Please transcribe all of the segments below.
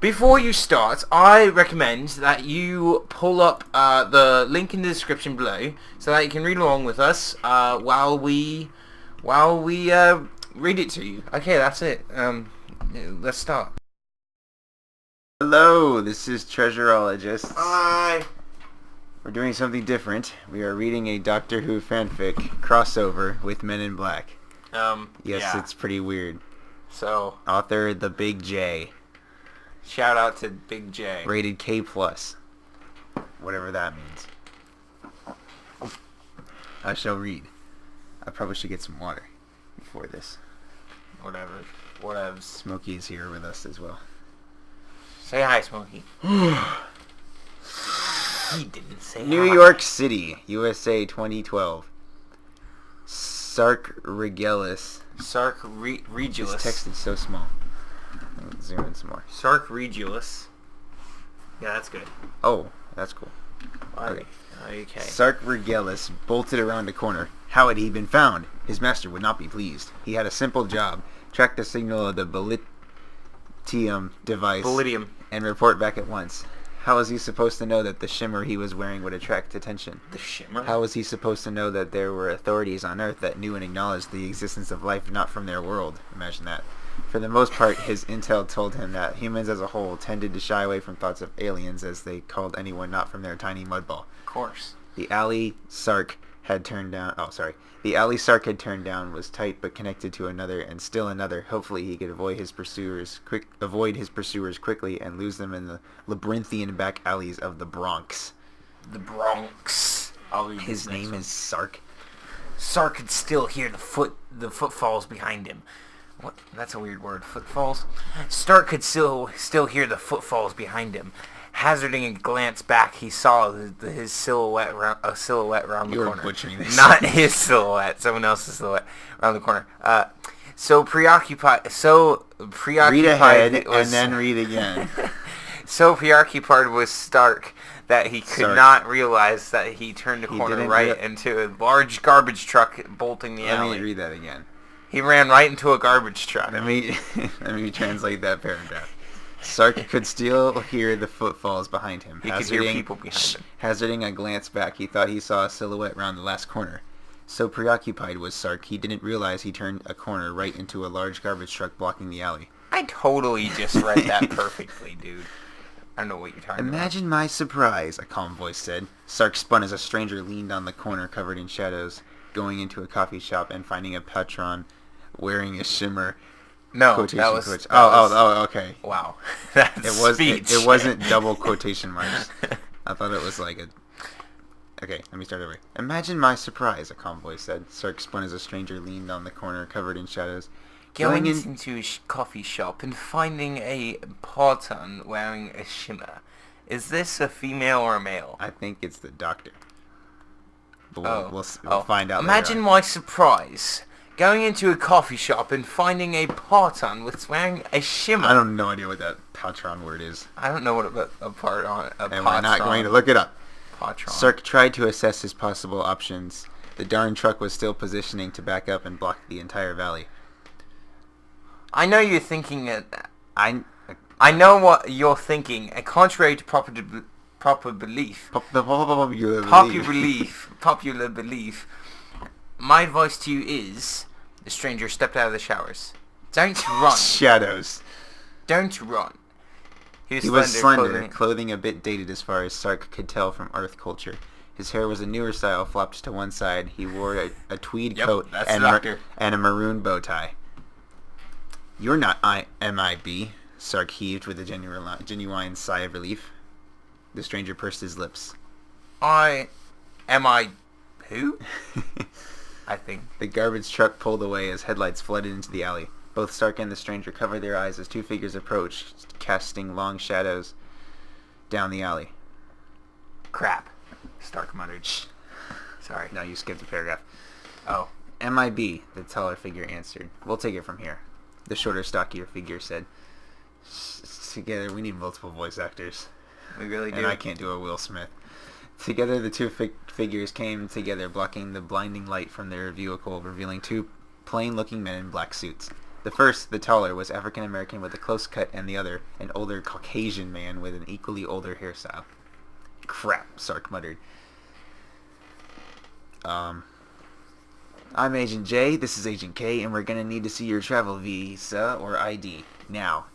Before you start, I recommend that you pull up the link in the description below so that you can read along with us while we read it to you. Okay, that's it. Let's start. Hello, this is Treasureologists. Hi. We're doing something different. We are reading a Doctor Who fanfic crossover with Men in Black. Yes, yeah. It's pretty weird. So, Author the Big J. shout out to Big J. Rated K+. Whatever that means. I shall read. I probably should get some water before this. Whatevs. Smokey is here with us as well. Say hi, Smokey. He didn't say New hi. York City, USA 2012. Sark Regalis. Regulus. This text is so small. Let's zoom in some more. Sark Regulus. Yeah, that's good. Oh, that's cool. Okay. Sark Regalis bolted around a corner. How had he been found? His master would not be pleased. He had a simple job. Track the signal of the Belitium device. Belitium. And report back at once. How was he supposed to know that the shimmer he was wearing would attract attention? The shimmer? How was he supposed to know that there were authorities on Earth that knew and acknowledged the existence of life not from their world? Imagine that. For the most part, his intel told him that humans as a whole tended to shy away from thoughts of aliens, as they called anyone not from their tiny mudball. Of course. The alley Sark had turned down... Oh, sorry. The alley Sark had turned down was tight but connected to another and still another. Hopefully he could avoid his pursuers quickly and lose them in the labyrinthian back alleys of the Bronx. The Bronx. His name is Sark. Sark could still hear the footfalls behind him. What? That's a weird word. Footfalls? Stark could still hear the footfalls behind him. Hazarding a glance back, he saw his silhouette around the corner. You're butchering this. Not his silhouette, someone else's silhouette around the corner. So preoccupied. Read ahead and then read again. So preoccupied with Stark that he could not realize that he turned the corner right into a large garbage truck bolting the alley. Let me read that again. He ran right into a garbage truck. Let me translate that paragraph. Sark could still hear the footfalls behind him. He could hear people behind him. Hazarding a glance back, he thought he saw a silhouette round the last corner. So preoccupied was Sark, he didn't realize he turned a corner right into a large garbage truck blocking the alley. I totally just read that perfectly, dude. I don't know what you're talking about. Imagine my surprise, a calm voice said. Sark spun as a stranger leaned on the corner covered in shadows, going into a coffee shop and finding a patron wearing a shimmer. No, quotation that was... quotes. Oh, okay. Wow. That's speech. It wasn't double quotation marks. I thought it was like a... Okay, let me start over. Imagine my surprise, a calm voice said. Sark spun as a stranger leaned on the corner covered in shadows. Going into a coffee shop and finding a patron wearing a shimmer. Is this a female or a male? I think it's the doctor. But we'll find out Imagine later on. my surprise. Going into a coffee shop and finding a patron with wearing a shimmer. I don't no idea what that patron word is. I don't know what a patron. And we're not going to look it up. Patron. Sark tried to assess his possible options. The darn truck was still positioning to back up and block the entire valley. I know you're thinking that. I know what you're thinking. And contrary to popular belief, my advice to you is: the stranger stepped out of the showers. Don't run. Shadows. Don't run. He was slender, clothing a bit dated as far as Sark could tell from Earth culture. His hair was a newer style, flopped to one side. He wore a tweed coat and a maroon bow tie. You're not MiB, Sark heaved with a genuine sigh of relief. The stranger pursed his lips. Who? I think. The garbage truck pulled away as headlights flooded into the alley. Both Stark and the stranger covered their eyes as two figures approached, casting long shadows down the alley. Crap. Stark muttered. Shh. Sorry. No, you skipped a paragraph. Oh. MiB, the taller figure answered. We'll take it from here. The shorter, stockier figure said. Together, we need multiple voice actors. We really do. And I can't do a Will Smith. Together, the two figures came together, blocking the blinding light from their vehicle, revealing two plain-looking men in black suits. The first, the taller, was African-American with a close cut, and the other, an older Caucasian man with an equally older hairstyle. Crap, Sark muttered. I'm Agent J, this is Agent K, and we're gonna need to see your travel visa or ID. Now.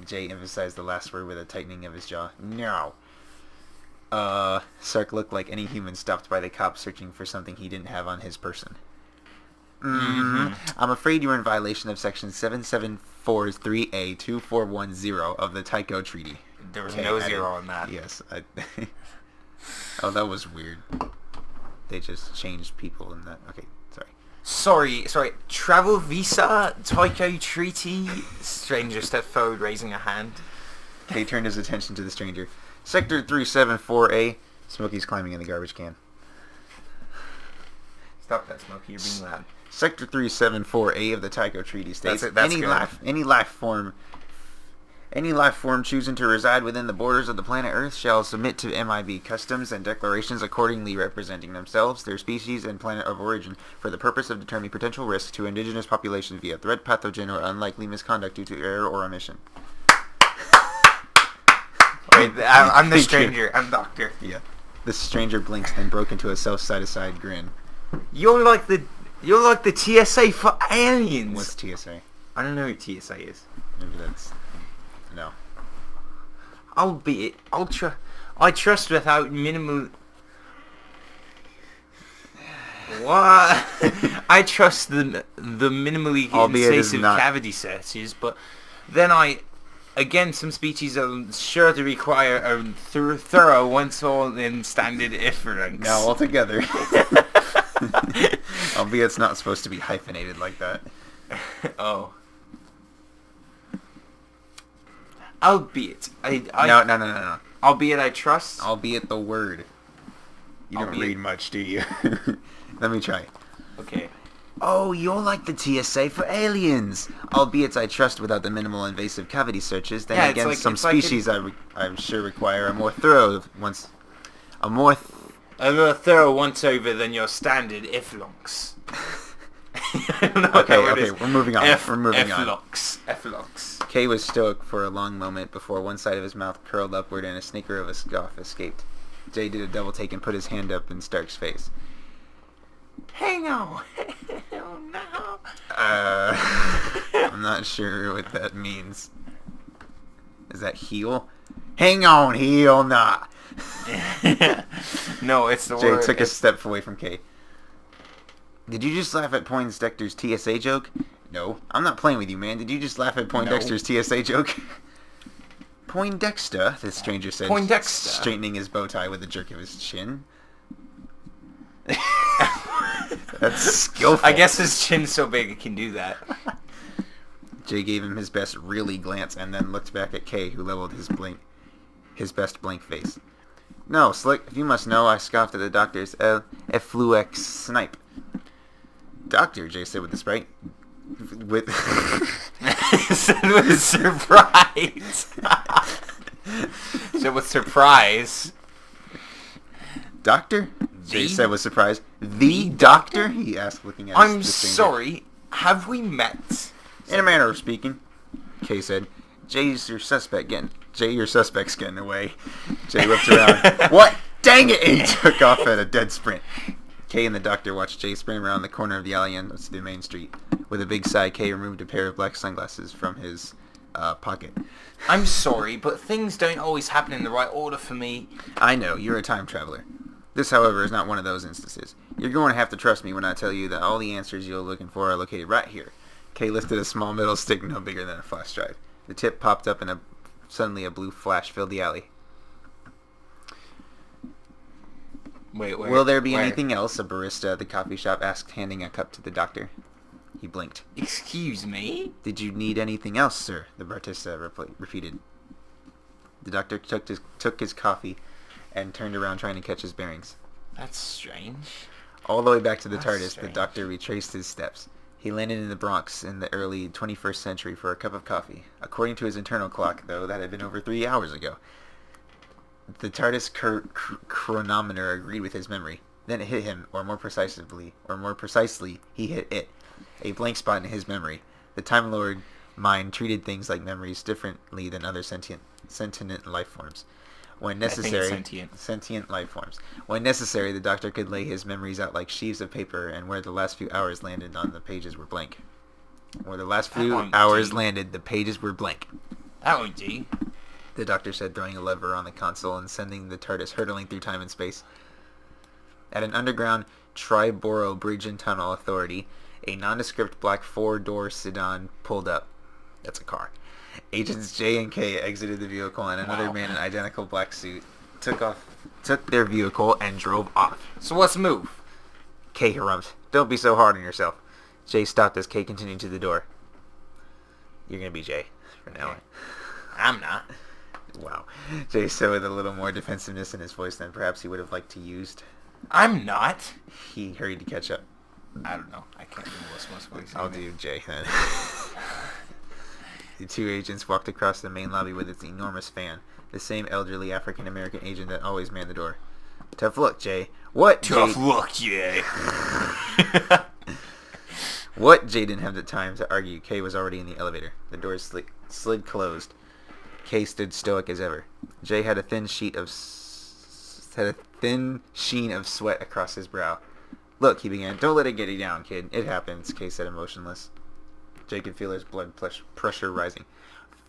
J emphasized the last word with a tightening of his jaw. Now. Sark looked like any human stopped by the cops searching for something he didn't have on his person. I'm afraid you're in violation of Section 7743A2410 of the Tycho Treaty. There was no zero on that. Yes. Oh, that was weird. They just changed people in that. Okay, sorry. Sorry. Travel visa, Tycho Treaty. Stranger stepped forward, raising a hand. Kay turned his attention to the stranger. Sector 374A. Smokey's climbing in the garbage can. Stop that, Smokey. You're being loud. Sector 374A of the Tycho Treaty states that's any life form choosing to reside within the borders of the planet Earth shall submit to MiB customs and declarations accordingly representing themselves, their species, and planet of origin for the purpose of determining potential risk to indigenous population via threat, pathogen, or unlikely misconduct due to error or omission. Wait, I'm the stranger. I'm Doctor. Yeah. The stranger blinked and broke into a self-satisfied grin. You're like the TSA for aliens. What's TSA? I don't know what TSA is. Maybe that's... No. Albeit, I trust without minimal... What? I trust the minimally invasive cavity searches, but then again, some species are sure to require a thorough once all in standard inference. Now all together. Albeit it's not supposed to be hyphenated like that. Oh. Albeit. No. Albeit I trust. Albeit the word. You don't read much, do you? Let me try. Okay. Oh, you're like the TSA for aliens. Albeit I trust without the minimal invasive cavity searches. Then again, some species I'm sure require a more thorough once over than your standard F-lonks. Okay, we're moving on. F-lonks. Kay was stoic for a long moment before one side of his mouth curled upward and a snicker of a scoff escaped. Jay did a double take and put his hand up in Stark's face. Hang on. Oh, no. I'm not sure what that means. Is that heel? Hang on, heel, nah. No, it's the Jay word. Jay took a step away from Kay. Did you just laugh at Poindexter's TSA joke? No. I'm not playing with you, man. Did you just laugh at Poindexter's TSA joke? Poindexter, the stranger said, straightening his bow tie with a jerk of his chin. That's skillful. I guess his chin's so big it can do that. Jay gave him his best really glance and then looked back at Kay, who leveled his best blank face. No, Slick, if you must know, I scoffed at the doctor's effluex snipe. Doctor, Jay said with a sprite. Said with surprise. Said with surprise. Doctor? Jay said with surprise. The doctor? He asked, looking at the stranger. I'm sorry. Have we met? In a manner of speaking, Kay said. Jay's your suspect's getting away. Jay whipped around. What? Dang it! And he took off at a dead sprint. Kay and the doctor watched Jay sprint around the corner of the alley end to the main street. With a big sigh, Kay removed a pair of black sunglasses from his pocket. I'm sorry, but things don't always happen in the right order for me. I know, you're a time traveler. This, however, is not one of those instances. You're going to have to trust me when I tell you that all the answers you're looking for are located right here. Kay lifted a small metal stick no bigger than a flash drive. The tip popped up and suddenly a blue flash filled the alley. Will there be anything else? A barista at the coffee shop asked, handing a cup to the doctor. He blinked. Excuse me? Did you need anything else, sir? The barista repeated. The doctor took his coffee and turned around trying to catch his bearings. That's strange. All the way back to the TARDIS, the doctor retraced his steps. He landed in the Bronx in the early 21st century for a cup of coffee. According to his internal clock, though, that had been over 3 hours ago. The TARDIS chronometer agreed with his memory. Then it hit him, or more precisely, he hit it. A blank spot in his memory. The Time Lord mind treated things like memories differently than other sentient life forms. When necessary, sentient life forms. When necessary, the Doctor could lay his memories out like sheaves of paper, and where the last few hours landed on the pages were blank. Where the last few hours landed, the pages were blank. That won't do. The Doctor said, throwing a lever on the console and sending the TARDIS hurtling through time and space. At an underground Triborough Bridge and Tunnel Authority, a nondescript black 4-door sedan pulled up. That's a car. Agents J and K exited the vehicle, and another man in an identical black suit took their vehicle and drove off. So what's the move? K harumphed. Don't be so hard on yourself. J stopped as K continued to the door. You're going to be J from now on. I'm not. Wow. J said with a little more defensiveness in his voice than perhaps he would have liked to used. I'm not. He hurried to catch up. I don't know. I can't do Westmost voice. I'll do J then. The two agents walked across the main lobby with its enormous fan. The same elderly African-American agent that always manned the door. Tough luck, Jay. What, Tough luck, Jay. What? Jay didn't have the time to argue. Kay was already in the elevator. The doors slid closed. Kay stood stoic as ever. Jay had a thin sheen of sweat across his brow. Look, he began. Don't let it get you down, kid. It happens, Kay said, emotionless. Jay could feel his blood pressure rising.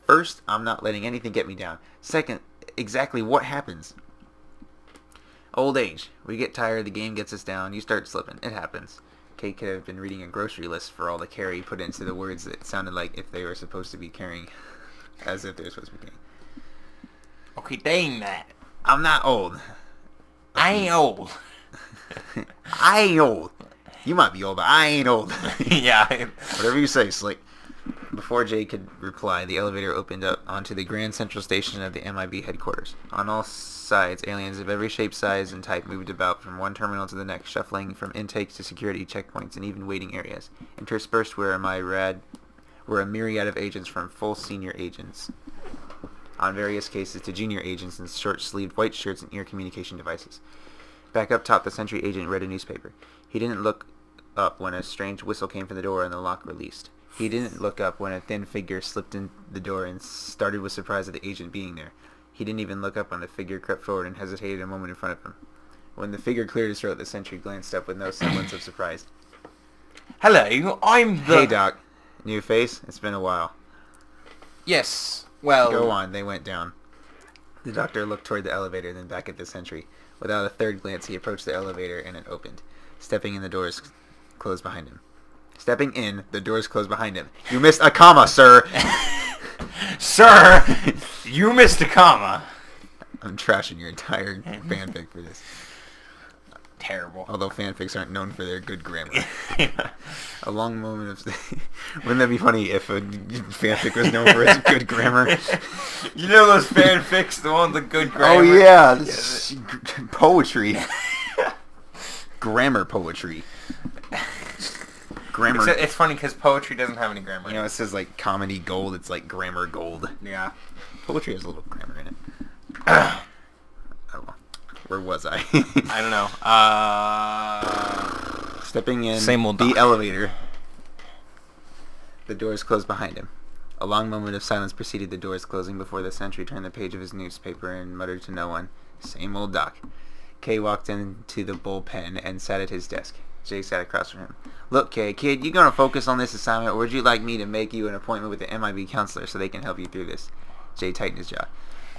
First, I'm not letting anything get me down. Second, exactly what happens? Old age. We get tired, the game gets us down, you start slipping. It happens. Kay could have been reading a grocery list for all the care he put into the words that sounded like if they were supposed to be carrying. As if they were supposed to be carrying. Okay, dang that. I'm not old. I ain't old. I ain't old. You might be old, but I ain't old. Yeah. Whatever you say, Slick. Before Jay could reply, the elevator opened up onto the Grand Central Station of the MiB headquarters. On all sides, aliens of every shape, size, and type moved about from one terminal to the next, shuffling from intakes to security checkpoints and even waiting areas. Interspersed were a myriad of agents, from full senior agents on various cases to junior agents in short-sleeved white shirts and ear communication devices. Back up top, the sentry agent read a newspaper. He didn't look up when a strange whistle came from the door and the lock released. He didn't look up when a thin figure slipped in the door and started with surprise at the agent being there. He didn't even look up when the figure crept forward and hesitated a moment in front of him. When the figure cleared his throat, the sentry glanced up with no semblance of surprise. Hello, I'm the... Hey, Doc. New face? It's been a while. Yes, well... Go on, they went down. The Doctor looked toward the elevator, then back at the sentry. Without a third glance, he approached the elevator and it opened. Stepping in, the doors closed behind him. Stepping in, the doors closed behind him. You missed a comma, sir! Sir! You missed a comma! I'm trashing your entire fanfic for this. Terrible. Although fanfics aren't known for their good grammar. A long moment of... Wouldn't that be funny if a fanfic was known for its good grammar? You know those fanfics, the one with the good grammar? Oh yeah, poetry. Grammar poetry. Grammar. It's funny because poetry doesn't have any grammar. You know, it says like comedy gold. It's like grammar gold. Yeah. Poetry has a little grammar in it. Oh, well. Where was I? I don't know. Stepping in Same old the elevator. The doors closed behind him. A long moment of silence preceded the doors closing before the sentry turned the page of his newspaper and muttered to no one. Same old Doc. Kay walked into the bullpen and sat at his desk. Jay sat across from him. Look, Kay, kid, you gonna focus on this assignment, or would you like me to make you an appointment with the MiB counselor so they can help you through this? Jay tightened his jaw.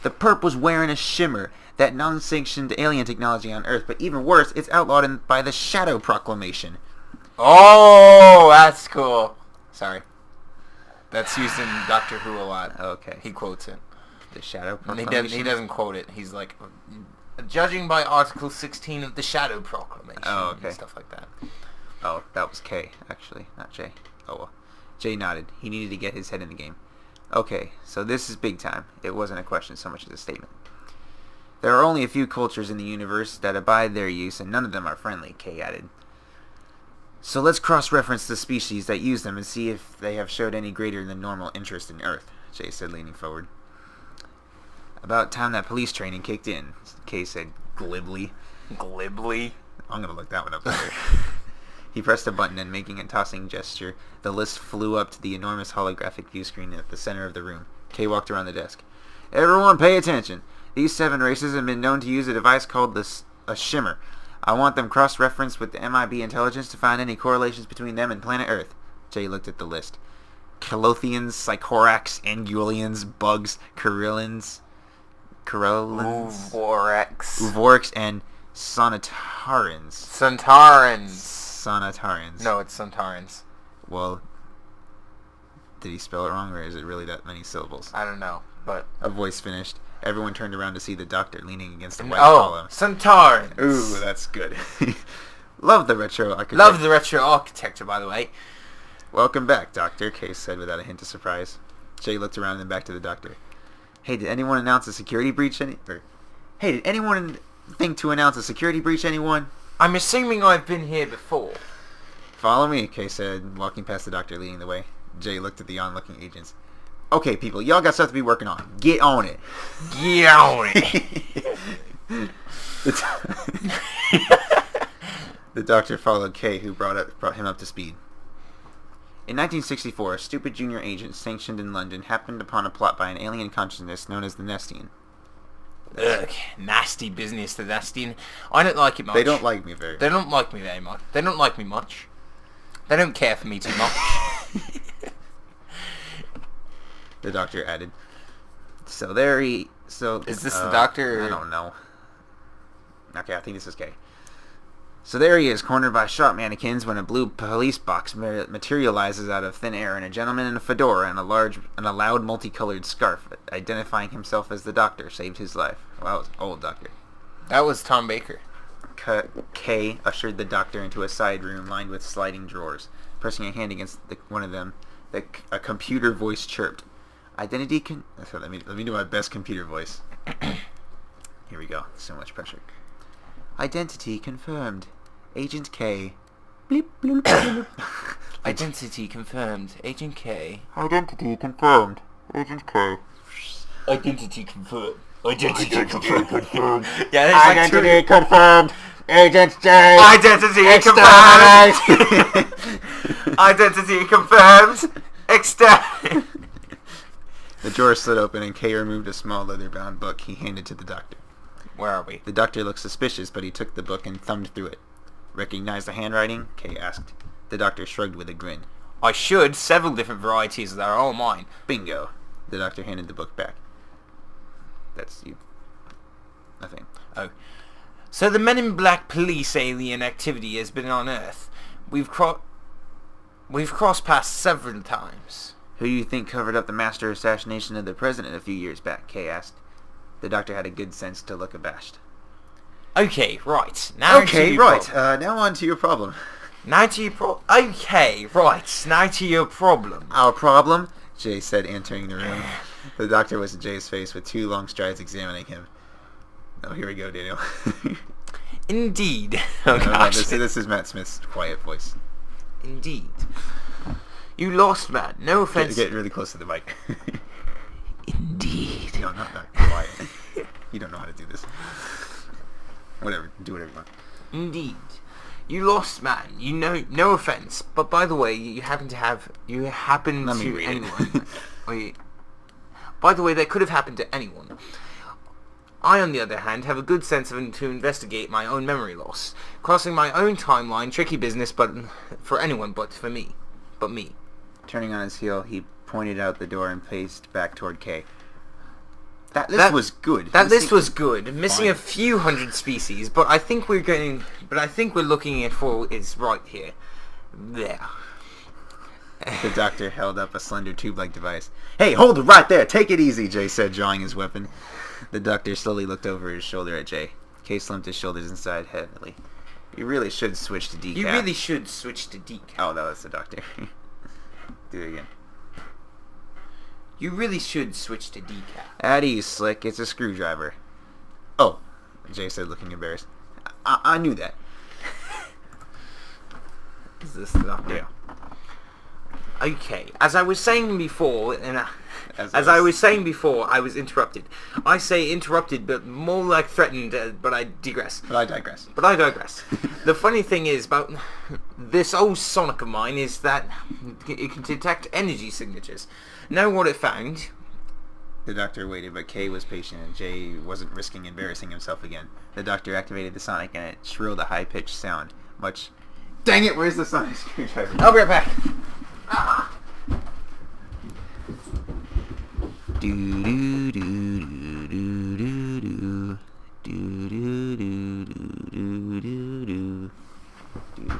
The perp was wearing a shimmer, that non-sanctioned alien technology on Earth, but even worse, it's outlawed by the Shadow Proclamation. Oh, that's cool. Sorry. That's used in Doctor Who a lot. Okay. He quotes it. The Shadow Proclamation? He doesn't quote it. He's like, judging by Article 16 of the Shadow Proclamation. Oh, okay. And stuff like that. Oh, that was K, actually, not J. Oh, well. Jay nodded. He needed to get his head in the game. Okay, so this is big time. It wasn't a question so much as a statement. There are only a few cultures in the universe that abide their use, and none of them are friendly, Kay added. So let's cross-reference the species that use them and see if they have showed any greater than normal interest in Earth, Jay said, leaning forward. About time that police training kicked in, Kay said glibly. Glibly? I'm going to look that one up later. He pressed a button and, making a tossing gesture, the list flew up to the enormous holographic view screen at the center of the room. Kay walked around the desk. Everyone pay attention. These 7 races have been known to use a device called a shimmer. I want them cross-referenced with the MiB intelligence to find any correlations between them and planet Earth. Jay looked at the list. Calothians, Psychorax, Angulians, Bugs, Corellans, Uvorix, and Sonatarans. Sonatarans. No, it's Sontarans. Well, did he spell it wrong, or is it really that many syllables? I don't know, but... A voice finished. Everyone turned around to see the doctor leaning against the white column. Sontarans! Ooh, that's good. Love the retro architecture. Love the retro architecture, by the way. Welcome back, Doctor, Case said without a hint of surprise. Jay looked around and then back to the doctor. Hey, did anyone announce a security breach? Hey, did anyone think to announce a security breach, anyone? I'm assuming I've been here before. Follow me, Kay said, walking past the doctor leading the way. Jay looked at the onlooking agents. Okay, people, y'all got stuff to be working on. Get on it. Get on it. The doctor followed Kay, who brought him up to speed. In 1964, a stupid junior agent stationed in London happened upon a plot by an alien consciousness known as the Nestian. Ugh, nasty business, the Nestian. I don't like it much. They don't like me very much. They don't like me very much. They don't like me much. They don't care for me too much. The doctor added. Is this the doctor? I don't know. Okay, I think this is Kay. So there he is, cornered by shop mannequins, when a blue police box materializes out of thin air, and a gentleman in a fedora and a loud multicolored scarf, identifying himself as the doctor, saved his life. Wow, that was old doctor. That was Tom Baker. Kay ushered the doctor into a side room lined with sliding drawers. Pressing a hand against one of them, a computer voice chirped. Let me do my best computer voice. Here we go. So much pressure. Identity confirmed. Agent K. Bleep, bloop, bloop. Identity confirmed. Agent K. Identity confirmed. Agent K. Identity confirmed. Identity confirmed. Yeah, identity confirmed. Agent J. Identity confirmed. Identity confirmed. Exterminate. The drawer slid open and Kay removed a small leather-bound book he handed to the doctor. Where are we? The doctor looked suspicious, but he took the book and thumbed through it. Recognize the handwriting? Kay asked. The doctor shrugged with a grin. I should. Several different varieties that are all mine. Bingo. The doctor handed the book back. That's you. Nothing. Oh. So the Men in Black police alien activity has been on Earth. We've crossed paths several times. Who do you think covered up the master assassination of the president a few years back? Kay asked. The doctor had a good sense to look abashed. Okay, right. Now on to your problem. Okay, right. Now to your problem. Our problem? Jay said, entering the room. The doctor was at Jay's face with 2 long strides examining him. Oh, here we go, Daniel. Indeed. Oh, gosh. This is Matt Smith's quiet voice. Indeed. You lost, man. No offense. Get really close to the mic. Indeed. No, not quiet. You don't know how to do this. Whatever. Do whatever you want. Indeed. You lost, man. You know, no offense. But by the way, Let me read it. By the way, that could have happened to anyone. I, on the other hand, have a good sense to investigate my own memory loss. Crossing my own timeline, tricky business, but for anyone but for me. But me. Turning on his heel, he pointed out the door and paced back toward Kay. That list was good. That list was good. Missing a few hundred species, but I think we're looking at for is right here. There. The doctor held up a slender tube-like device. Hey, hold it right there! Take it easy, Jay said, drawing his weapon. The doctor slowly looked over his shoulder at Jay. Kay slumped his shoulders and sighed heavily. You really should switch to decaf. Oh, no, that's the doctor. Do it again. You really should switch to decaf. At ease, Slick. It's a screwdriver. Oh, Jay said, looking embarrassed. I knew that. Is this the doctor? Yeah. Okay, as I was saying before, I was interrupted. I say interrupted, but more like threatened, but I digress. But I digress. The funny thing is about this old sonic of mine is that it can detect energy signatures. Now what it found... The doctor waited, but Kay was patient, and Jay wasn't risking embarrassing himself again. The doctor activated the sonic, and it shrilled a high-pitched sound. Much... Dang it, where's the sonic screwdriver? I'll be right back.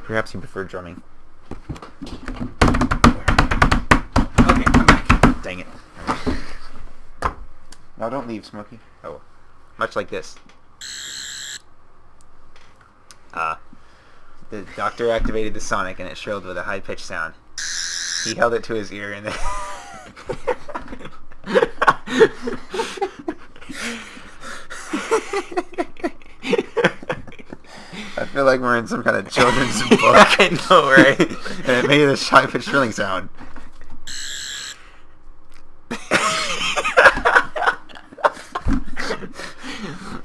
Perhaps you prefer drumming. Okay, I'm back. Dang it. No, don't leave, Smokey. Oh. Much like this. The doctor activated the sonic and it shrilled with a high-pitched sound. He held it to his ear and then... I feel like we're in some kind of children's book. I know, right? And it made this high-pitched shrilling sound.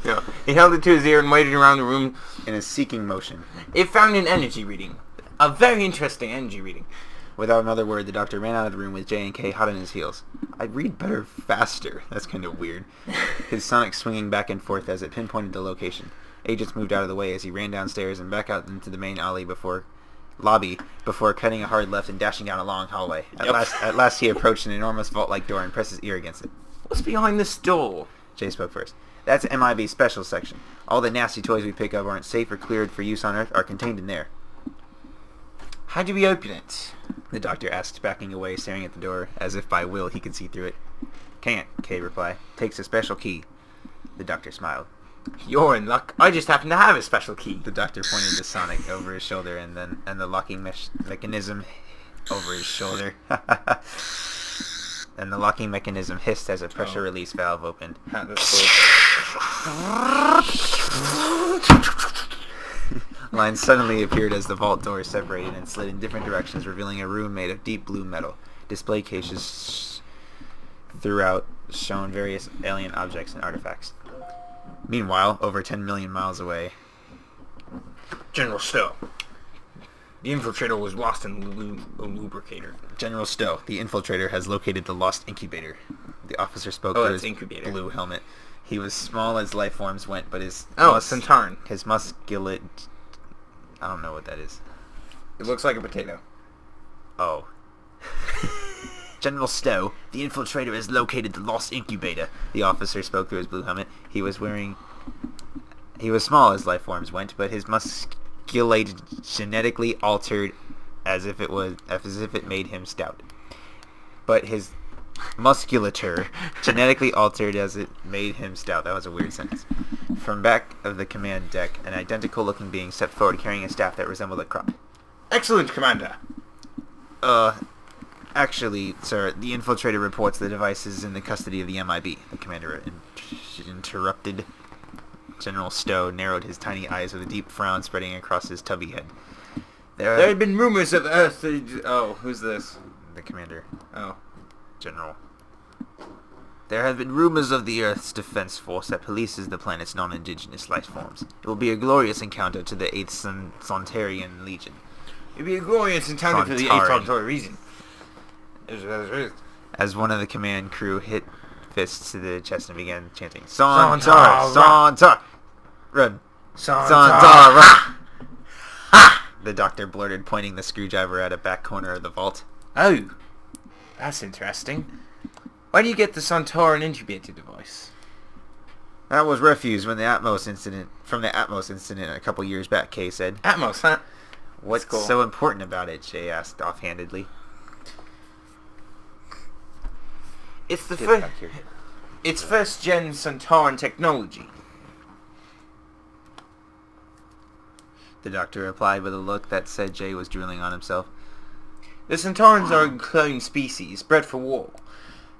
Yeah. He held it to his ear and waited around the room in a seeking motion. It found an energy reading. A very interesting energy reading. Without another word, the doctor ran out of the room with J and K hot on his heels. I'd read better faster. That's kind of weird. His sonic swinging back and forth as it pinpointed the location. Agents moved out of the way as he ran downstairs and back out into the main lobby before cutting a hard left and dashing down a long hallway. At last he approached an enormous vault-like door and pressed his ear against it. What's behind this door? Jay spoke first. That's MiB's special section. All the nasty toys we pick up aren't safe or cleared for use on Earth are contained in there. How do we open it? The doctor asked, backing away, staring at the door, as if by will he could see through it. Can't, Kay replied. Takes a special key. The doctor smiled. You're in luck. I just happen to have a special key. The doctor pointed the sonic over his shoulder and the locking mechanism over his shoulder. And the locking mechanism hissed as a pressure release valve opened. Lines suddenly appeared as the vault doors separated and slid in different directions, revealing a room made of deep blue metal. Display cases throughout shone various alien objects and artifacts. Meanwhile, over 10 million miles away... General Stowe. The infiltrator was lost in the lubricator. General Stowe, the infiltrator, has located the lost incubator. The officer spoke through his blue helmet. He was small as life forms went, but his... a Centauran. His musculate... I don't know what that is. It looks like a potato. Oh. General Stowe, the infiltrator has located the lost incubator. The officer spoke through his blue helmet. He was small as life forms went, but his musculate genetically altered as if it made him stout. But his musculature genetically altered as it made him stout. That was a weird sentence. From back of the command deck, an identical-looking being stepped forward carrying a staff that resembled a crop. Excellent, Commander. Actually, sir, the infiltrator reports the device is in the custody of the MiB. The commander interrupted. General Stowe narrowed his tiny eyes with a deep frown spreading across his tubby head. There had been rumors of Earth... Oh, who's this? The commander. Oh. General. There have been rumors of the Earth's defense force that polices the planet's non-indigenous life forms. It will be a glorious encounter to the 8th Sontarian Legion. It will be a glorious encounter to the 8th Sontarian Legion. As one of the command crew hit fists to the chest and began chanting, Sontar! Sontar! Run! Sontar! Run! The doctor blurted, pointing the screwdriver at a back corner of the vault. Oh, that's interesting. Why do you get the Sontaran incubator device? That was refuse from the Atmos incident a couple years back, Kay said. Atmos, huh? What's cool. So important about it? Jay asked offhandedly. It's first gen Sontaran technology. The doctor replied with a look that said Jay was drooling on himself. The Sontarans are a clone species, bred for war.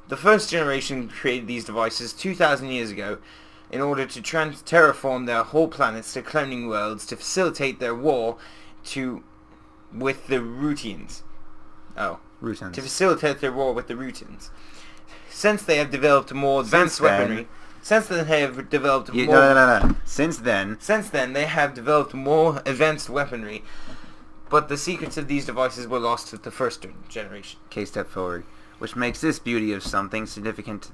The first generation created these devices 2,000 years ago in order to terraform their whole planets to cloning worlds to facilitate their war with the Rutians. Oh. Rutans. To facilitate their war with the Rutans. Since they have developed more advanced weaponry... Since then, they have developed more... No. Since then, they have developed more advanced weaponry, but the secrets of these devices were lost with the first generation. K step forward, which makes this beauty of something significant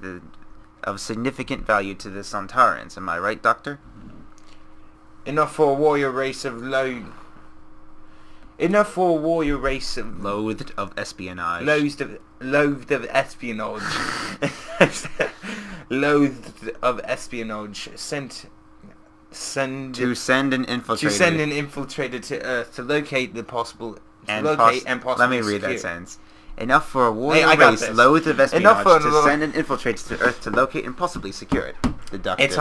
of significant value to the Sontarans. Am I right, Doctor? Enough for a warrior race of loathed of espionage. Loathed of espionage. Loathed of espionage. To send an infiltrator to Earth to locate and possibly Let me read that sentence. Enough for a warrior race loathed of espionage to send an infiltrator to Earth to locate and possibly secure it. The doctor. It's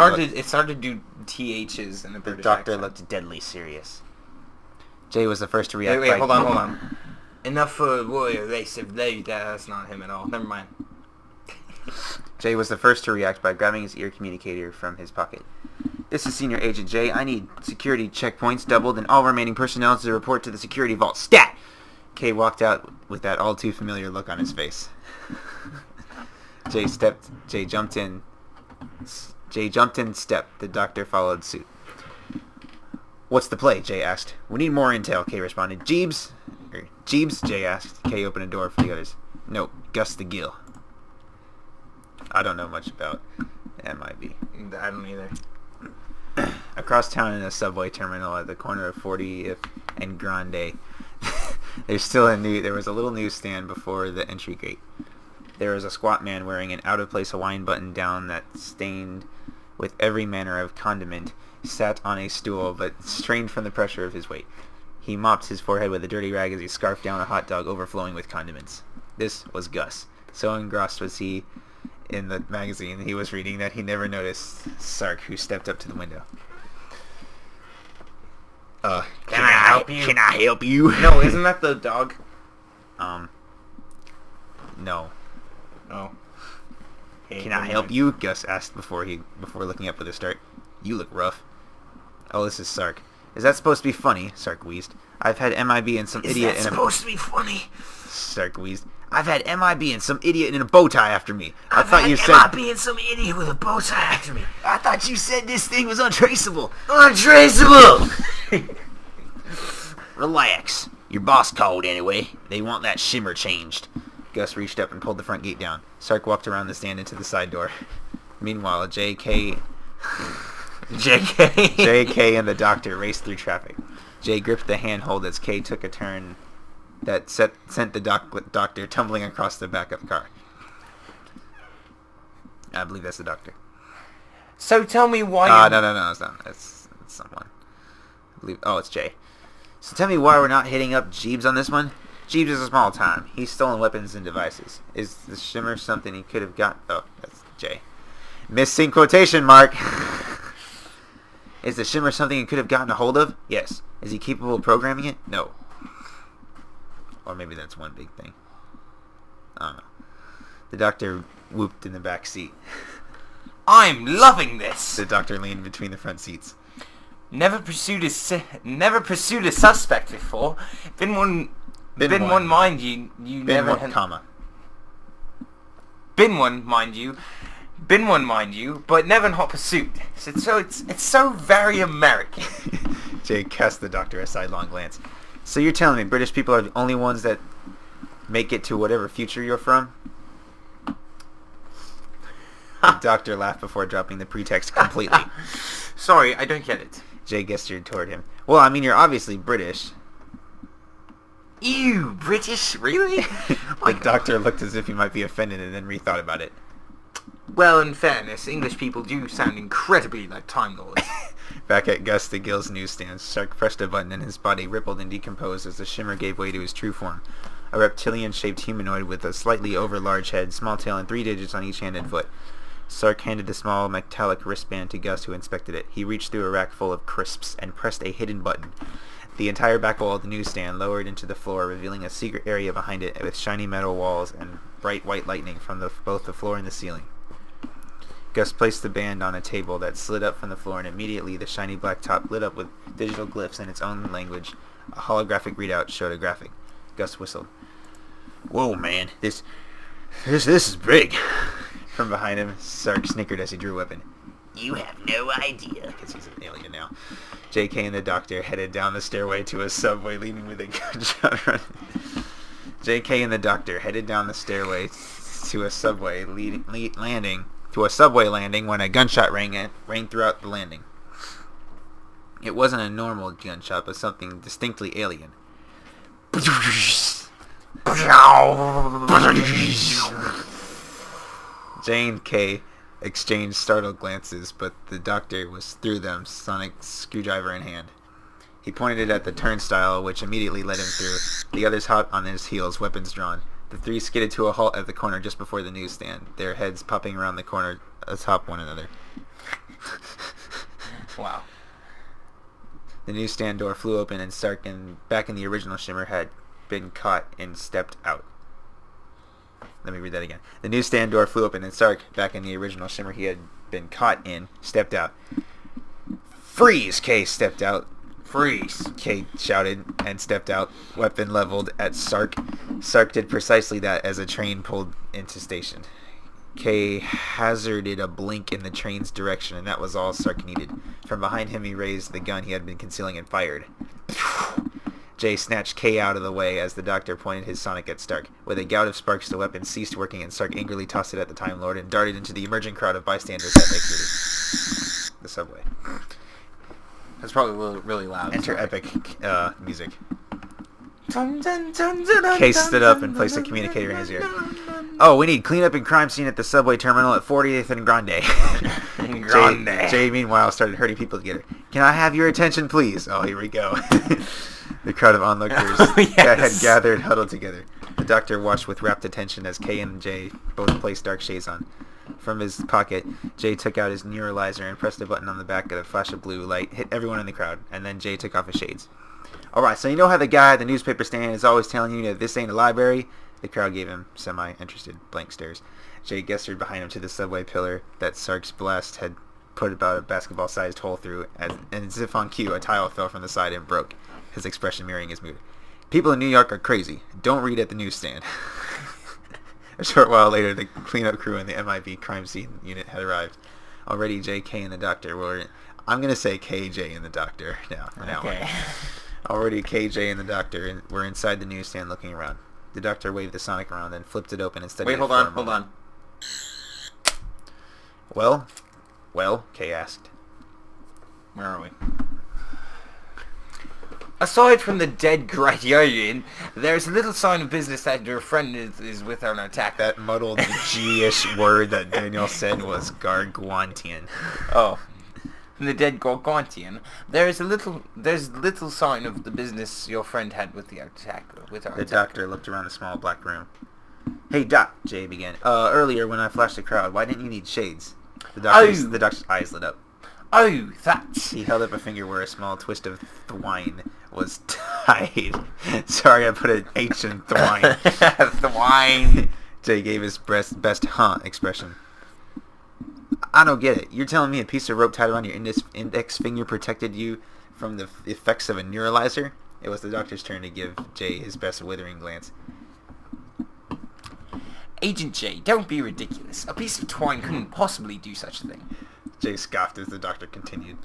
hard to do THs in a British accent. The doctor looked deadly serious. Jay was the first to react. Wait, hold on. Enough for a warrior race of loathed. That's not him at all. Never mind. Jay was the first to react by grabbing his ear communicator from his pocket. This is Senior Agent Jay. I need security checkpoints doubled and all remaining personnel to report to the security vault. Stat! Kay walked out with that all too familiar look on his face. Jay jumped in, stepped. The doctor followed suit. What's the play? Jay asked. We need more intel, Kay responded. Jeeves, Jay asked. Kay opened a door for the others. No, Gus the Gill. I don't know much about MiB. I don't either. Across town in a subway terminal at the corner of 40th and Grande, there was a little newsstand before the entry gate. There was a squat man wearing an out-of-place Hawaiian button-down that stained with every manner of condiment, sat on a stool but strained from the pressure of his weight. He mopped his forehead with a dirty rag as he scarfed down a hot dog overflowing with condiments. This was Gus. So engrossed was he in the magazine he was reading that he never noticed Sark, who stepped up to the window. Can I help you? Can I help you? No, isn't that the dog? No. Oh. Hey, Can I help you? Gus asked before looking up with a start. You look rough. Oh, this is Sark. Is that supposed to be funny? Sark wheezed. I've had MiB and some idiot in a... supposed to be funny? Sark wheezed. I've had MiB and some idiot in a bow tie after me. I thought you said MiB and some idiot with a bow tie after me. I thought you said this thing was untraceable. Untraceable! Relax. Your boss called anyway. They want that shimmer changed. Gus reached up and pulled the front gate down. Sark walked around the stand into the side door. Meanwhile, JK and the doctor raced through traffic. Jay gripped the handhold as K took a turn that sent the doctor tumbling across the back of the car. I believe that's the doctor. So tell me why... No, it's not. It's someone. I believe... Oh, it's Jay. So tell me why we're not hitting up Jeeves on this one? Jeeves is a small time. He's stolen weapons and devices. Is the shimmer something he could have got... Oh, that's Jay. Missing quotation mark. Is the shimmer something he could have gotten a hold of? Yes. Is he capable of programming it? No. Or maybe that's one big thing. I don't know. The doctor whooped in the back seat. I'm loving this! The doctor leaned between the front seats. Never pursued a suspect before. Been one, mind you. Been one, mind you, but never in hot pursuit. It's so very American. Jay cast the doctor a sidelong glance. So you're telling me British people are the only ones that make it to whatever future you're from? The doctor laughed before dropping the pretext completely. Sorry, I don't get it. Jay gestured toward him. Well, I mean, you're obviously British. Ew, British? Really? The doctor looked as if he might be offended and then rethought about it. Well, in fairness, English people do sound incredibly like Time Lords. Back at Gus the Gill's newsstand, Sark pressed a button and his body rippled and decomposed as the shimmer gave way to his true form. A reptilian-shaped humanoid with a slightly over-large head, small tail, and 3 digits on each hand and foot. Sark handed the small metallic wristband to Gus, who inspected it. He reached through a rack full of crisps and pressed a hidden button. The entire back wall of the newsstand lowered into the floor, revealing a secret area behind it with shiny metal walls and bright white lightning from both the floor and the ceiling. Gus placed the band on a table that slid up from the floor, and immediately the shiny black top lit up with digital glyphs in its own language. A holographic readout showed a graphic. Gus whistled. Whoa, man, this is big. From behind him, Sark snickered as he drew a weapon. You have no idea. Because he's an alien now. J.K. and the doctor headed down the stairway to a subway leading with a gunshot run. J.K. and the doctor headed down the stairway to a subway landing when a gunshot rang throughout the landing. It wasn't a normal gunshot, but something distinctly alien. J and K exchanged startled glances, but the doctor was through them, sonic screwdriver in hand. He pointed it at the turnstile, which immediately led him through. The others hot on his heels, weapons drawn. The three skidded to a halt at the corner just before the newsstand, their heads popping around the corner atop one another. Wow. The newsstand door flew open and Stark, back in the original shimmer, had been caught and stepped out. Let me read that again. The newsstand door flew open and Stark, back in the original shimmer he had been caught in, stepped out. Freeze! Kay stepped out. Freeze! Kay shouted and stepped out, weapon leveled at Sark. Sark did precisely that as a train pulled into station. Kay hazarded a blink in the train's direction, and that was all Sark needed. From behind him he raised the gun he had been concealing and fired. Jay snatched Kay out of the way as the doctor pointed his sonic at Stark. With a gout of sparks, the weapon ceased working, and Stark angrily tossed it at the Time Lord and darted into the emerging crowd of bystanders that exited the subway. That's probably really loud. Enter epic music. Case stood up and placed a communicator in his ear. Oh, we need cleanup and crime scene at the subway terminal at 40th and Grande. Jay, meanwhile, started herding people together. Can I have your attention, please? Oh, here we go. The crowd of onlookers had gathered, huddled together. The doctor watched with rapt attention as Kay and Jay both placed dark shades on. From his pocket, Jay took out his neuralizer and pressed a button on the back of the flash of blue light, hit everyone in the crowd, and then Jay took off his shades. Alright, so you know how the guy at the newspaper stand is always telling you that this ain't a library? The crowd gave him semi-interested blank stares. Jay gestured behind him to the subway pillar that Sark's blast had put about a basketball-sized hole through, and as if on cue, a tile fell from the side and broke, his expression mirroring his mood. People in New York are crazy. Don't read at the newsstand. A short while later, the cleanup crew and the MiB crime scene unit had arrived. Already, J, K, and the doctor were... I'm going to say K, J, and the doctor now. Okay. Already, K, J, and the doctor were inside the newsstand looking around. The doctor waved the sonic around, then flipped it open and studied it. Wait, hold on. Well, Kay asked. Where are we? Aside from the dead Criterion, there's little sign of business that your friend is with on attack. That muddled G-ish word that Daniel said was Gargantian. Oh. From the dead Gargantian, there's little sign of the business your friend had with the attack. The doctor looked around the small black room. Hey, Doc, Jay began. Earlier when I flashed the crowd, why didn't you need shades? The doctor's eyes lit up. Oh, that... He held up a finger where a small twist of thwine was tied. Sorry, I put an H in thwine. Thwine. Jay gave his best expression. I don't get it. You're telling me a piece of rope tied around your index finger protected you from the effects of a neuralizer? It was the doctor's turn to give Jay his best withering glance. Agent J, don't be ridiculous. A piece of twine couldn't possibly do such a thing. Jay scoffed as the doctor continued.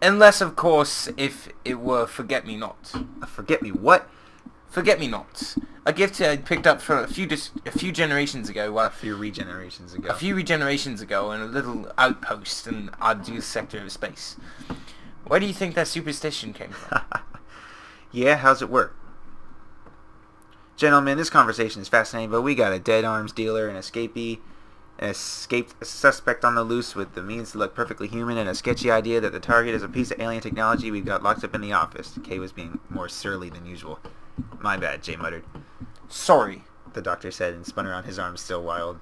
Unless, of course, if it were Forget-Me-Not. A forget-me-what? Forget-Me-Not. A gift I picked up for a few generations ago. A few regenerations ago in a little outpost in Ardua sector of space. Where do you think that superstition came from? Yeah, how's it work? Gentlemen, this conversation is fascinating, but we got a dead arms dealer, an escaped suspect on the loose with the means to look perfectly human, and a sketchy idea that the target is a piece of alien technology we've got locked up in the office. Kay was being more surly than usual. My bad, Jay muttered. Sorry, the doctor said, and spun around, his arms still wild.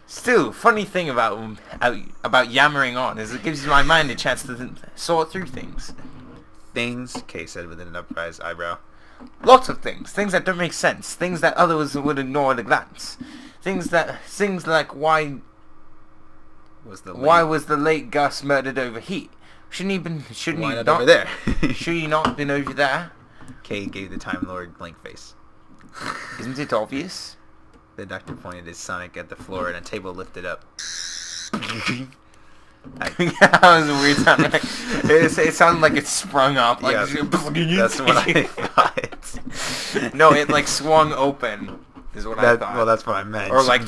Still, funny thing about yammering on is it gives my mind a chance to sort through things. Things? Kay said with an upraised eyebrow. Lots of things. Things that don't make sense. Things that others would ignore at a glance. Things like why was the late Gus murdered over heat? Shouldn't he over there? Should he not been over there? Kay gave the Time Lord blank face. Isn't it obvious? The doctor pointed his sonic at the floor and a table lifted up. That was a weird sound. It sounded like it sprung up. Like, yeah, that's what I thought. No, it like swung open. Is what I thought. Well, that's what I meant. Or like.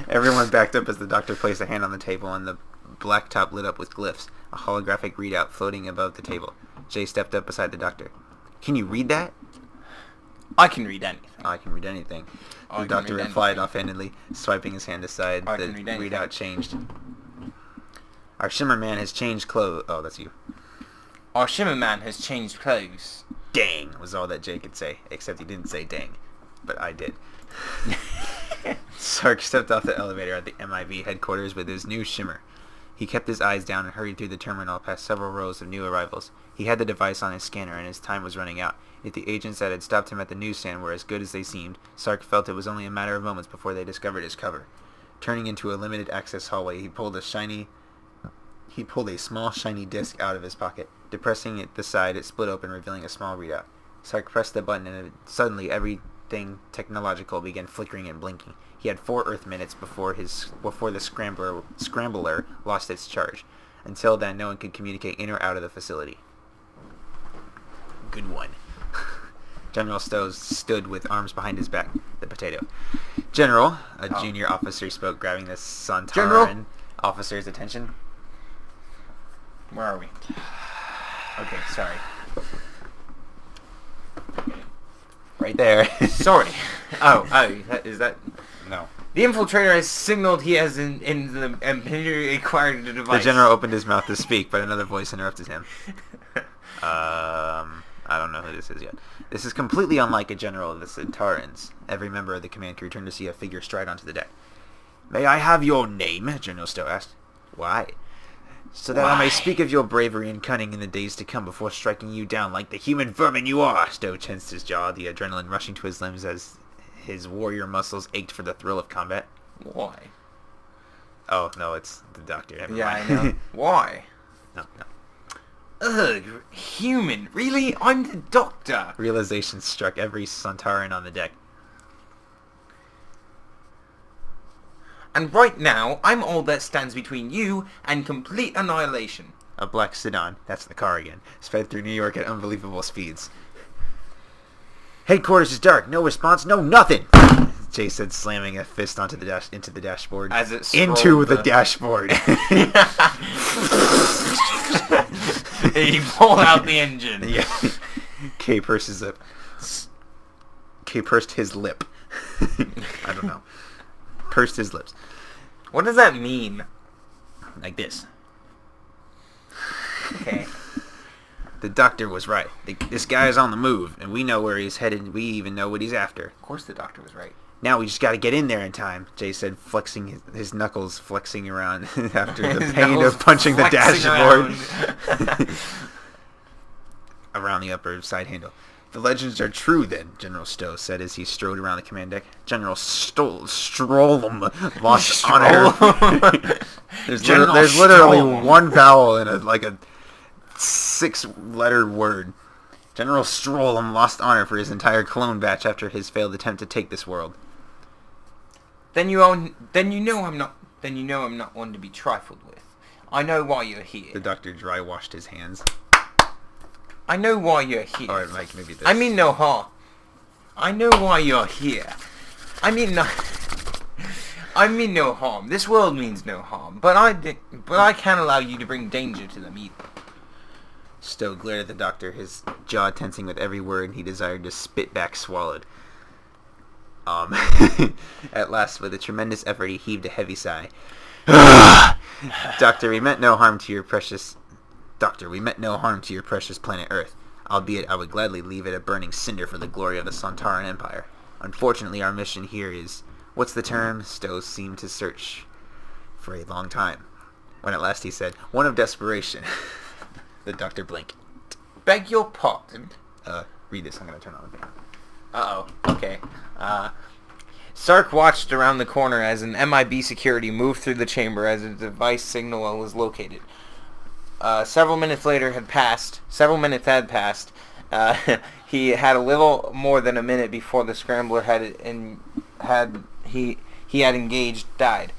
Everyone backed up as the doctor placed a hand on the table and the black top lit up with glyphs, a holographic readout floating above the table. Jay stepped up beside the doctor. Can you read that? I can read anything. I can read anything. The doctor replied offhandedly, swiping his hand aside. The readout changed. Our Shimmer Man has changed clothes. Oh, that's you. Our Shimmer Man has changed clothes. Dang, was all that Jay could say, except he didn't say dang. But I did. Sark stepped off the elevator at the MiB headquarters with his new shimmer. He kept his eyes down and hurried through the terminal past several rows of new arrivals. He had the device on his scanner and his time was running out. If the agents that had stopped him at the newsstand were as good as they seemed, Sark felt it was only a matter of moments before they discovered his cover. Turning into a limited access hallway, he pulled a small shiny disc out of his pocket. Depressing it the side, it split open, revealing a small readout. Sark pressed the button and suddenly everything technological began flickering and blinking. He had 4 Earth minutes before the scrambler lost its charge. Until then, no one could communicate in or out of the facility. Good one. General Stowe stood with arms behind his back. The potato. General, a junior officer spoke, grabbing the Sontaran officer's attention. Where are we? Okay, sorry. Right there. Sorry. Oh, is that... No. The infiltrator has signaled he has acquired the device. The general opened his mouth to speak, but another voice interrupted him. I don't know who this is yet. This is completely unlike a general of the Sontarans. Every member of the command crew turned to see a figure stride onto the deck. May I have your name? General Stowe asked. Why? So that I may speak of your bravery and cunning in the days to come before striking you down like the human vermin you are. Stowe tensed his jaw, the adrenaline rushing to his limbs as his warrior muscles ached for the thrill of combat. Why? Oh, no, it's the doctor. Never mind. I know. Why? No. Ugh, human. Really? I'm the doctor. Realization struck every Sontaran on the deck. And right now, I'm all that stands between you and complete annihilation. A black sedan, that's the car again, sped through New York at unbelievable speeds. Headquarters is dark. No response. No nothing. Jay said, slamming a fist into the dashboard. As it into the dashboard. He pulled out the engine. Yeah. Kay pursed his lip. I don't know. Pursed his lips. What does that mean? Like this. Okay. The doctor was right. This guy is on the move, and we know where he's headed. We even know what he's after. Of course the doctor was right. Now we just got to get in there in time, Jay said, flexing his knuckles flexing around after the pain of punching the dashboard around the upper side handle. The legends are true, then, General Stowe said as he strode around the command deck. General Strollum lost honor. There's literally one vowel in a 6-letter word. General Strollum lost honor for his entire clone batch after his failed attempt to take this world. Then you know I'm not one to be trifled with. I know why you're here. The doctor dry washed his hands. I know why you're here. Alright, Mike, maybe this. I mean no harm. I know why you're here. I mean no harm. This world means no harm, but I can't allow you to bring danger to them either. Stowe glared at the doctor, his jaw tensing with every word he desired to spit back swallowed. At last, with a tremendous effort, he heaved a heavy sigh. Doctor, we meant no harm to your precious planet Earth, albeit I would gladly leave it a burning cinder for the glory of the Sontaran Empire. Unfortunately, our mission here is... What's the term? Stowe seemed to search for a long time. When at last he said, one of desperation. The doctor blinked. Beg your pardon? Read this. I'm going to turn on the fan. Uh-oh. Okay. Sark watched around the corner as an MiB security moved through the chamber as a device signal was located. Several minutes had passed, He had a little more than a minute before the scrambler had engaged died.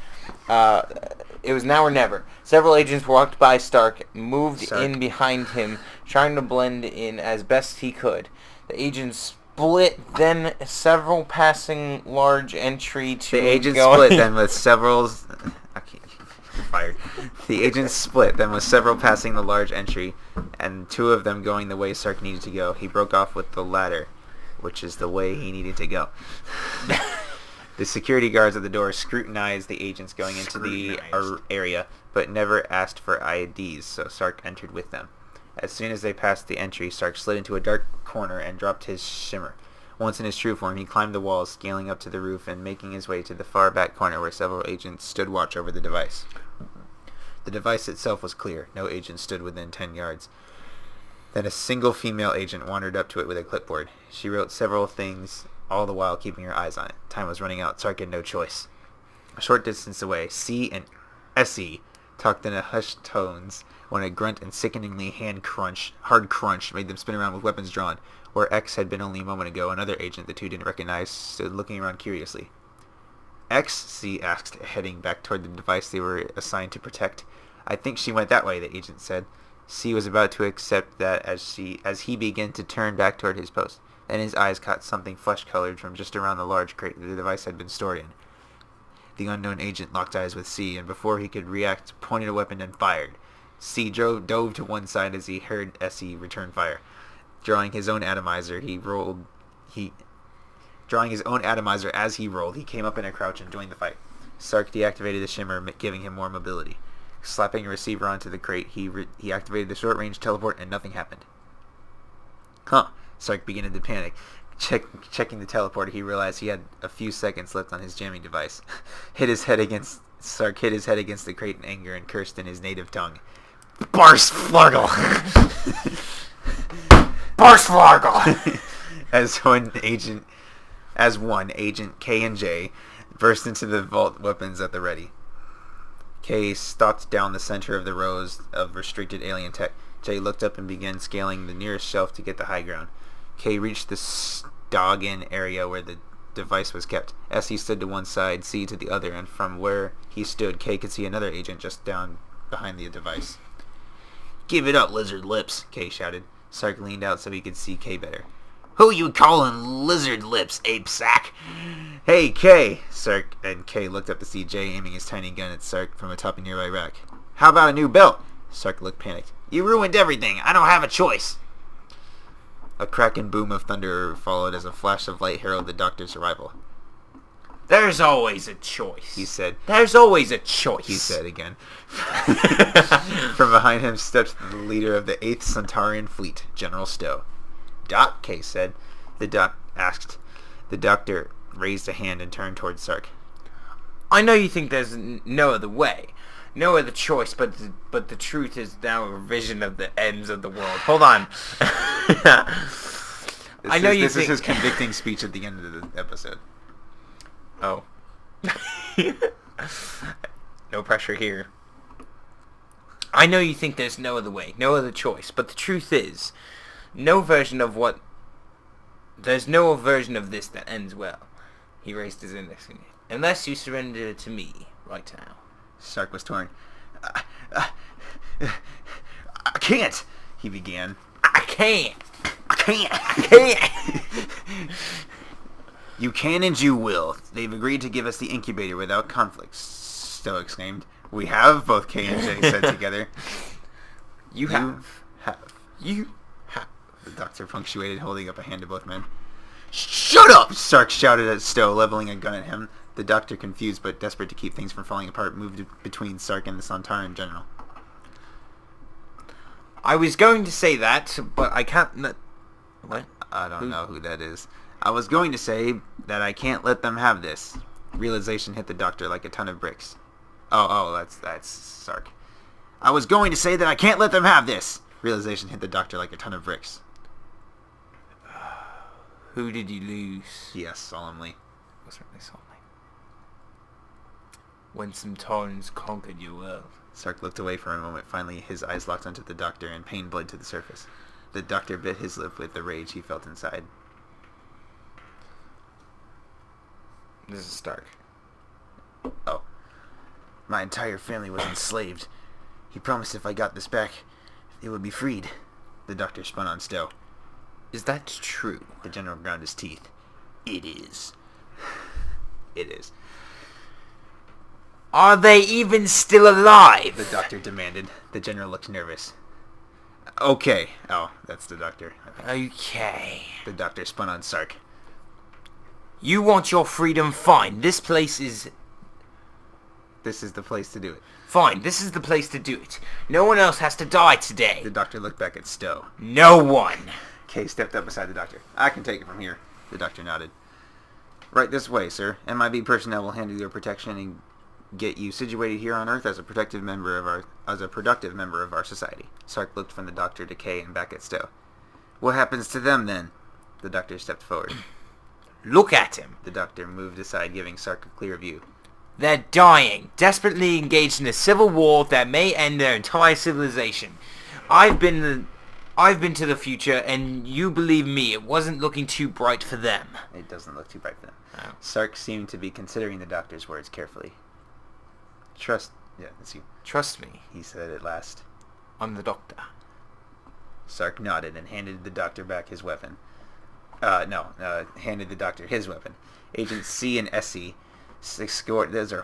It was now or never. Several agents walked by Stark, moved in behind him, trying to blend in as best he could. The agents split, then several passing large entry to... The agents split, then with several... Fired. The agents split, then with several passing the large entry, and two of them going the way Stark needed to go. He broke off with the latter, which is the way he needed to go. The security guards at the door scrutinized the agents going into the area, but never asked for IDs, so Stark entered with them. As soon as they passed the entry, Stark slid into a dark corner and dropped his shimmer. Once in his true form, he climbed the walls, scaling up to the roof and making his way to the far back corner where several agents stood watch over the device. The device itself was clear. No agent stood within 10 yards. Then a single female agent wandered up to it with a clipboard. She wrote several things, all the while keeping her eyes on it. Time was running out. Stark had no choice. A short distance away, C and SE talked in a hushed tones when a grunt and sickeningly hard crunch made them spin around with weapons drawn. Where X had been only a moment ago, another agent the two didn't recognize stood looking around curiously. X, C asked, heading back toward the device they were assigned to protect. I think she went that way, the agent said. C was about to accept that as he began to turn back toward his post. Then his eyes caught something flesh-colored from just around the large crate the device had been stored in. The unknown agent locked eyes with C, and before he could react, pointed a weapon and fired. C dove to one side as he heard SE return fire. Drawing his own atomizer as he rolled, he came up in a crouch and joined the fight. Stark deactivated the shimmer, giving him more mobility. Slapping a receiver onto the crate, he activated the short-range teleport, and nothing happened. Stark began to panic. Checking the teleporter, he realized he had a few seconds left on his jamming device. Stark hit his head against the crate in anger and cursed in his native tongue. Barsflargle! Barsflargle! As one agent K and J burst into the vault, weapons at the ready. K stalked down the center of the rows of restricted alien tech. J looked up and began scaling the nearest shelf to get the high ground. K reached the Stoggin area where the device was kept. SE stood to one side, C to the other, and from where he stood, K could see another agent just down behind the device. Give it up, lizard lips, K shouted. Stark leaned out so he could see K better. Who you callin' lizard lips, ape sack? Hey, K! Stark and K looked up to see J aiming his tiny gun at Stark from atop a nearby rack. How about a new belt? Stark looked panicked. You ruined everything. I don't have a choice. A crack and boom of thunder followed as a flash of light heralded the doctor's arrival. There's always a choice, he said. There's always a choice, he said again. From behind him stepped the leader of the 8th Centaurian Fleet, General Stowe. Doc, K said. The doc asked. The doctor raised a hand and turned towards Stark. I know you think there's no other way, no other choice, but the truth is now a vision of the ends of the world. Hold on. This is his convicting speech at the end of the episode. Oh. No pressure here. I know you think there's no other way, no other choice, but the truth is, there's no version of this that ends well. He raised his index finger. Unless you surrender to me right now. Stark was torn. I can't, he began. I can't. You can and you will. They've agreed to give us the incubator without conflict, Stowe exclaimed. We have, both K and J said together. You have. The doctor punctuated, holding up a hand to both men. Shut up! Stark shouted at Stowe, leveling a gun at him. The doctor, confused but desperate to keep things from falling apart, moved between Stark and the Centaurian general. I was going to say that, but I can't... What? I don't know who that is. I was going to say that I can't let them have this. Realization hit the doctor like a ton of bricks. Oh, that's Stark. I was going to say that I can't let them have this. Realization hit the doctor like a ton of bricks. Who did you lose? Yes, solemnly. Wasn't really solemnly. When some Taurans conquered your world. Stark looked away for a moment. Finally, his eyes locked onto the doctor, and pain bled to the surface. The doctor bit his lip with the rage he felt inside. This is Stark. Oh. My entire family was enslaved. He promised if I got this back, it would be freed. The doctor spun on Stowe. Is that true? The general ground his teeth. It is. It is. Are they even still alive? The doctor demanded. The general looked nervous. Okay. Oh, that's the doctor. Okay. The doctor spun on Sark. You want your freedom? Fine. This is the place to do it. Fine. This is the place to do it. No one else has to die today. The doctor looked back at Stowe. No one. Kay stepped up beside the doctor. I can take it from here. The doctor nodded. Right this way, sir. MiB personnel will handle your protection and get you situated here on Earth as a productive member of our society. Sark looked from the doctor to Kay and back at Stowe. What happens to them then? The doctor stepped forward. Look at him. The doctor moved aside, giving Sark a clear view. They're dying, desperately engaged in a civil war that may end their entire civilization. I've been to the future, and you believe me, it wasn't looking too bright for them. It doesn't look too bright for them. Oh. Sark seemed to be considering the doctor's words carefully. Trust me, he said at last. I'm the doctor. Sark nodded and handed the doctor back his weapon. Handed the doctor his weapon. Agent C and Essie escort. Those are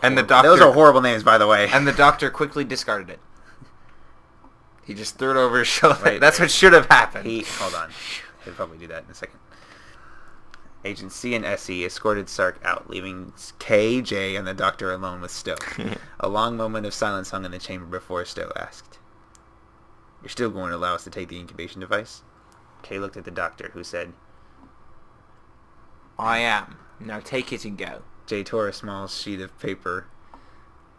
horrible names, by the way. And the doctor quickly discarded it. He just threw it over his shoulder. That's what should have happened. Hold on. He'll probably do that in a second. Agent C and Essie escorted Sark out, leaving K, J, and the doctor alone with Stowe. A long moment of silence hung in the chamber before Stowe asked, "You're still going to allow us to take the incubation device?" K looked at the doctor, who said, I am. Now take it and go. J tore a sheet of paper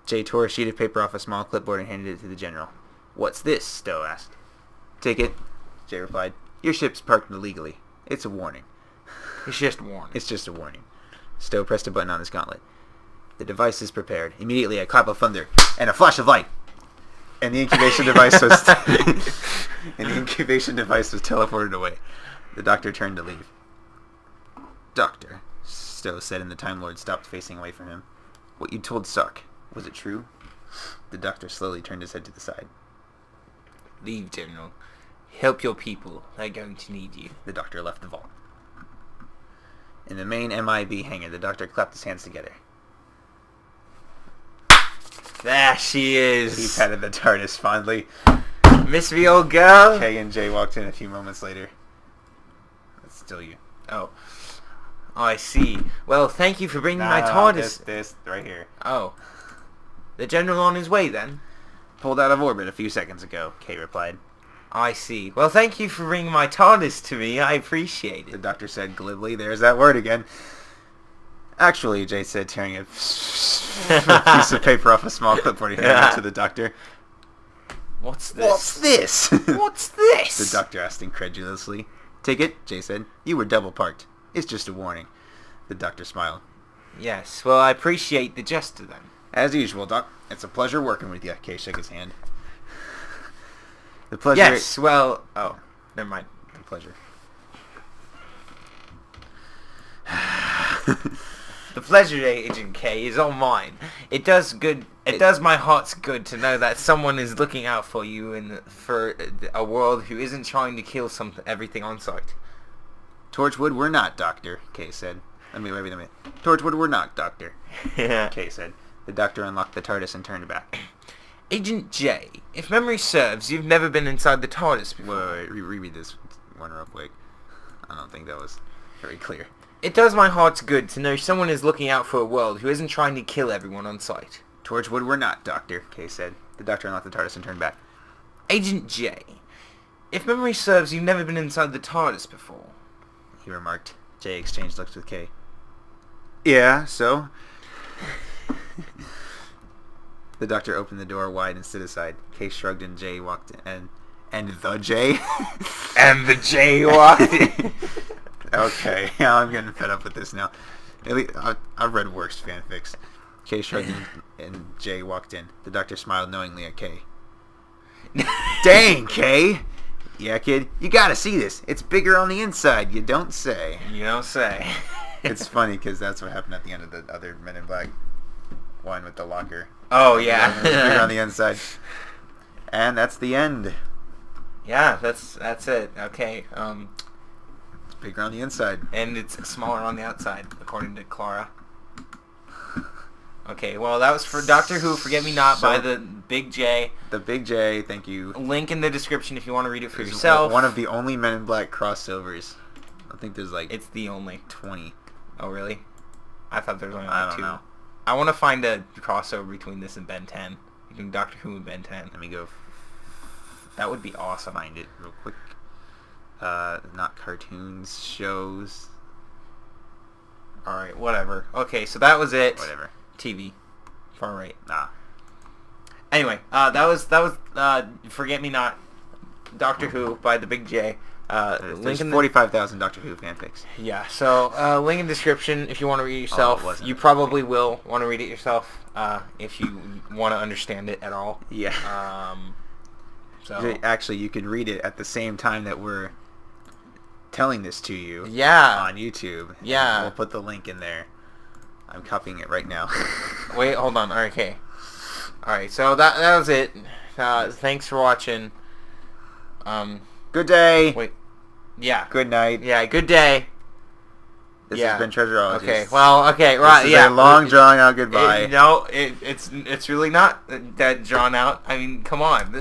off a small clipboard and handed it to the general. What's this? Stowe asked. Take it, J replied. Your ship's parked illegally. It's a warning. It's just a warning. It's just a warning. Stowe pressed a button on his gauntlet. The device is prepared. Immediately a clap of thunder and a flash of light. And the incubation device was teleported away. The doctor turned to leave. Doctor, Stowe said, and the Time Lord stopped facing away from him. What you told Sark, was it true? The doctor slowly turned his head to the side. Leave, General. Help your people. They're going to need you. The doctor left the vault. In the main MiB hangar, the doctor clapped his hands together. There she is. He patted the TARDIS fondly. Miss me, old girl. K and J walked in a few moments later. That's still you. Oh, I see. Well, thank you for bringing my TARDIS. This right here. Oh. The General on his way, then? Pulled out of orbit a few seconds ago, K replied. I see. Well, thank you for bringing my TARDIS to me. I appreciate it. The doctor said glibly. There's that word again. Actually, J said, tearing a piece of paper off a small clipboard he handed to the doctor. What's this? What's this? What's this? The doctor asked incredulously. Take it, J said. You were double parked. It's just a warning. The doctor smiled. Yes, well, I appreciate the gesture then. As usual, Doc. It's a pleasure working with you. Kay shook his hand. The pleasure... Yes, well... Oh, never mind. The pleasure. The pleasure, Agent K, is all mine. It does my heart's good to know that someone is looking out for you and for a world who isn't trying to kill everything on sight. Torchwood, we're not, Doctor, Kay said. Wait. Torchwood, we're not, Doctor, Kay said. The doctor unlocked the TARDIS and turned back. Agent J, if memory serves, you've never been inside the TARDIS before. Wait, reread this one real quick. I don't think that was very clear. It does my heart good to know someone is looking out for a world who isn't trying to kill everyone on sight. Torchwood, we're not, Doctor, Kay said. The doctor unlocked the TARDIS and turned back. Agent J, if memory serves, you've never been inside the TARDIS before, he remarked. J exchanged looks with Kay. Yeah, so? The doctor opened the door wide and stood aside. Kay shrugged and J walked in. And the J? And the J walked in. Okay, I'm getting fed up with this now. I've read worse fanfics. Kay shrugged and J walked in. The doctor smiled knowingly at Kay. Dang, Kay! Yeah, kid, you gotta see this. It's bigger on the inside. You don't say. You don't say. It's funny because that's what happened at the end of the other Men in Black one with the locker. Oh, yeah. It's bigger on the inside. And that's the end. Yeah, that's it. Okay. It's bigger on the inside. And it's smaller on the outside, according to Clara. Okay, well, that was for Doctor Who, Forget Me Not by the Big J. The Big J, thank you. Link in the description if you want to read it for yourself. One of the only Men in Black crossovers. I think there's like... It's the only. 20. Oh, really? I thought there was only I like don't 2. know. I want to find a crossover between this and Ben 10. Between Doctor Who and Ben 10. Let me go... That would be awesome. Find it real quick. Not cartoons, shows. Alright, whatever. Okay, so that was it. Whatever. TV. Far right. Nah. Anyway, that was Forget Me Not, Doctor Who by the Big J. There's 45,000 Doctor Who fanfics. Yeah, so link in the description if you want to read it yourself. You probably will want to read it yourself if you want to understand it at all. Yeah. So actually, you could read it at the same time that we're telling this to you. Yeah. On YouTube. Yeah. We'll put the link in there. I'm copying it right now. Wait, hold on. Okay. Alright, so that was it. Thanks for watching. Good day. Wait. Yeah. Good night. Yeah, good day. This has been Treasureologists. Okay, well, okay, right, this is a long, drawn out goodbye. It's really not that drawn out. I mean, come on.